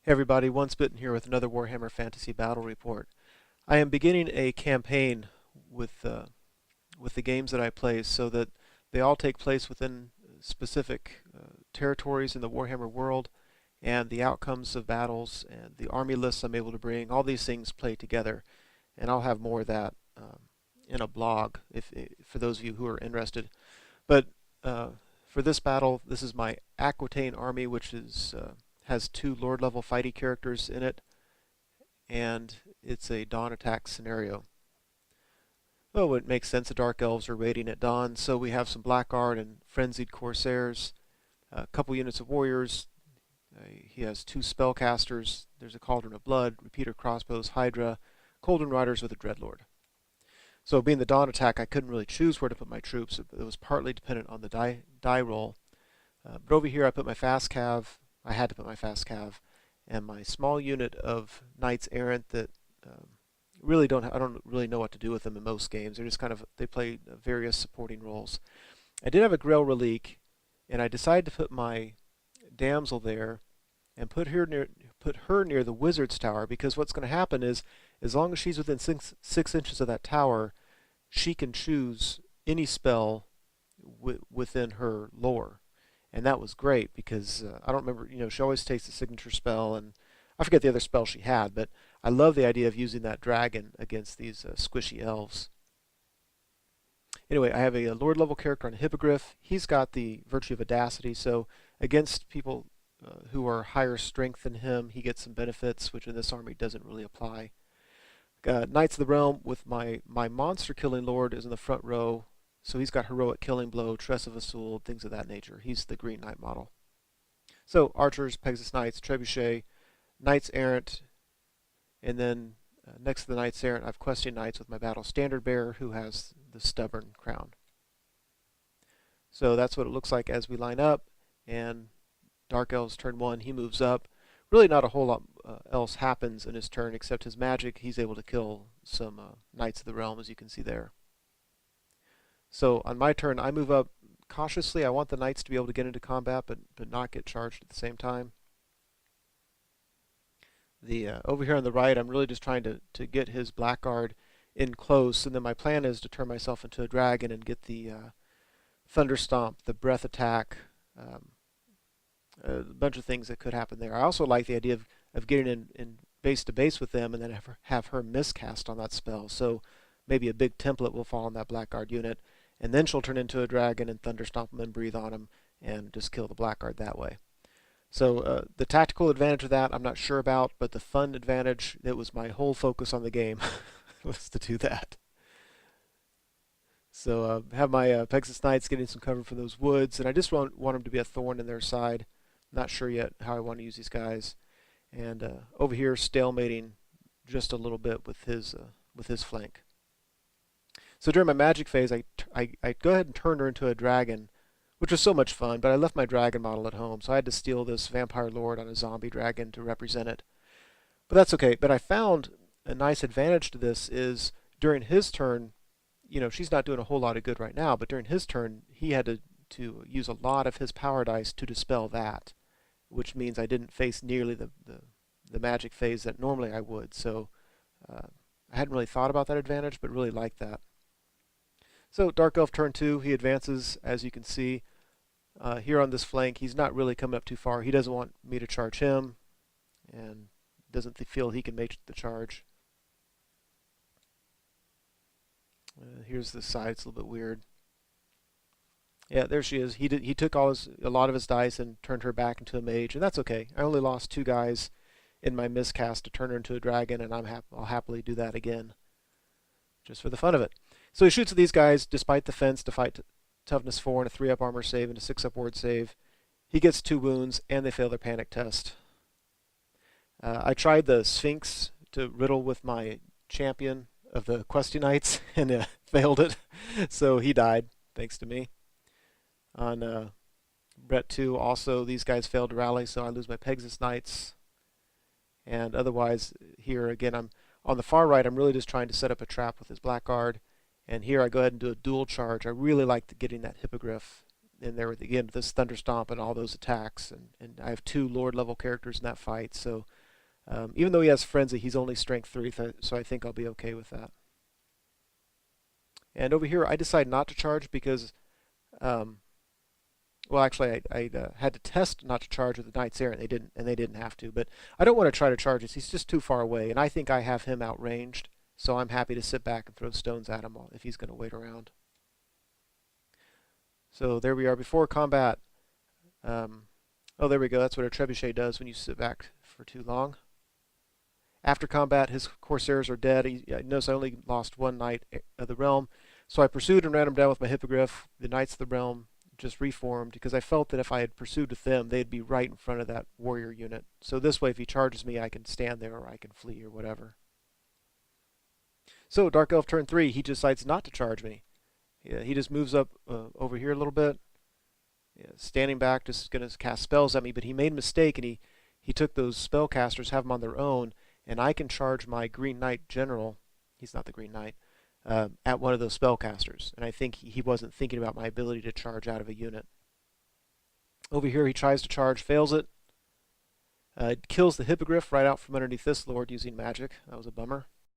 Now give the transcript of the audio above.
Hey everybody, Once Bitten here with another Warhammer Fantasy Battle Report. I am beginning a campaign with with the games that I play so that they all take place within specific territories in the Warhammer world, and the outcomes of battles and the army lists I'm able to bring, all these things play together. And I'll have more of that in a blog for those of you who are interested. But for this battle, this is my Aquitaine army, which is has two Lord level fighty characters in it, and it's a dawn attack scenario. Oh, it makes sense. The Dark Elves are raiding at dawn, so we have some Blackguard and Frenzied Corsairs, a couple units of warriors. He has two spellcasters. There's a Cauldron of Blood, Repeater Crossbows, Hydra, Cauldron Riders with a Dreadlord. So being the dawn attack, I couldn't really choose where to put my troops. It was partly dependent on the die roll. But over here I put my fast cav. I had to put my fast cav and my small unit of knights errant that I don't really know what to do with them in most games. They're just they play various supporting roles. I did have a Grail Relique, and I decided to put my damsel there and put her near the wizard's tower, because what's going to happen is, as long as she's within 6 inches of that tower, she can choose any spell within her lore. And that was great because I don't remember, she always takes the signature spell, and I forget the other spell she had, but I love the idea of using that dragon against these squishy elves. Anyway, I have a Lord level character on a Hippogriff. He's got the virtue of audacity, so against people who are higher strength than him, he gets some benefits, which in this army doesn't really apply. Knights of the Realm with my monster killing lord is in the front row. So he's got Heroic Killing Blow, Tress of Isolde, things of that nature. He's the Green Knight model. So Archers, Pegasus Knights, Trebuchet, Knights Errant, and then next to the Knights Errant, I have Questing Knights with my Battle Standard Bearer, who has the Stubborn Crown. So that's what it looks like as we line up. And Dark Elves turn 1, he moves up. Really not a whole lot else happens in his turn except his magic. He's able to kill some Knights of the Realm, as you can see there. So on my turn, I move up cautiously. I want the knights to be able to get into combat, but not get charged at the same time. Over here on the right, I'm really just trying to get his Blackguard in close, and then my plan is to turn myself into a dragon and get the Thunder Stomp, the Breath Attack, a bunch of things that could happen there. I also like the idea of getting in base to base with them and then have her miscast on that spell. So maybe a big template will fall on that Blackguard unit, and then she'll turn into a dragon and Thunderstomp him and breathe on him and just kill the Blackguard that way. So the tactical advantage of that I'm not sure about, but the fun advantage, that was my whole focus on the game, was to do that. So have my Pegasus Knights getting some cover from those woods, and I just want them to be a thorn in their side. Not sure yet how I want to use these guys. And over here, stalemating just a little bit with his flank. So during my magic phase, I go ahead and turn her into a dragon, which was so much fun, but I left my dragon model at home, so I had to steal this Vampire Lord on a zombie dragon to represent it. But that's okay. But I found a nice advantage to this is during his turn, she's not doing a whole lot of good right now, but during his turn, he had to use a lot of his power dice to dispel that, which means I didn't face nearly the magic phase that normally I would. So I hadn't really thought about that advantage, but really liked that. So Dark Elf turn 2, he advances, as you can see. Here on this flank, he's not really coming up too far. He doesn't want me to charge him, and doesn't feel he can make the charge. Here's the side, it's a little bit weird. Yeah, there she is. He took a lot of his dice and turned her back into a mage, and that's okay. I only lost 2 guys in my miscast to turn her into a dragon, and I'll happily do that again, just for the fun of it. So he shoots at these guys despite the fence to fight toughness 4 and a 3-up armor save and a 6-up ward save. He gets 2 wounds, and they fail their panic test. I tried the Sphinx to riddle with my champion of the Questy Knights, and failed it. So he died, thanks to me. On Bret 2, also, these guys failed to rally, so I lose my Pegasus Knights. And otherwise, here again, I'm on the far right, I'm really just trying to set up a trap with his Blackguard. And here I go ahead and do a dual charge. I really like getting that Hippogriff And there again, this Thunderstomp and all those attacks, and I have 2 Lord level characters in that fight, so even though he has Frenzy, he's only Strength 3, so I think I'll be okay with that. And over here, I decide not to charge because, well, actually, I had to test not to charge with the Knight's Errant. They didn't have to. But I don't want to try to charge this. He's just too far away, and I think I have him outranged. So I'm happy to sit back and throw stones at him if he's going to wait around. So there we are before combat. Oh, there we go. That's what a trebuchet does when you sit back for too long. After combat, his Corsairs are dead. Notice I only lost 1 Knight of the Realm. So I pursued and ran him down with my Hippogriff. The Knights of the Realm just reformed because I felt that if I had pursued with them, they'd be right in front of that warrior unit. So this way, if he charges me, I can stand there or I can flee or whatever. So Dark Elf turn 3, he decides not to charge me. Yeah, he just moves up over here a little bit. Yeah, standing back, just going to cast spells at me, but he made a mistake and he took those spellcasters, have them on their own, and I can charge my Green Knight General, he's not the Green Knight, at one of those spellcasters. And I think he wasn't thinking about my ability to charge out of a unit. Over here he tries to charge, fails it. Kills the Hippogriff right out from underneath this Lord using magic. That was a bummer.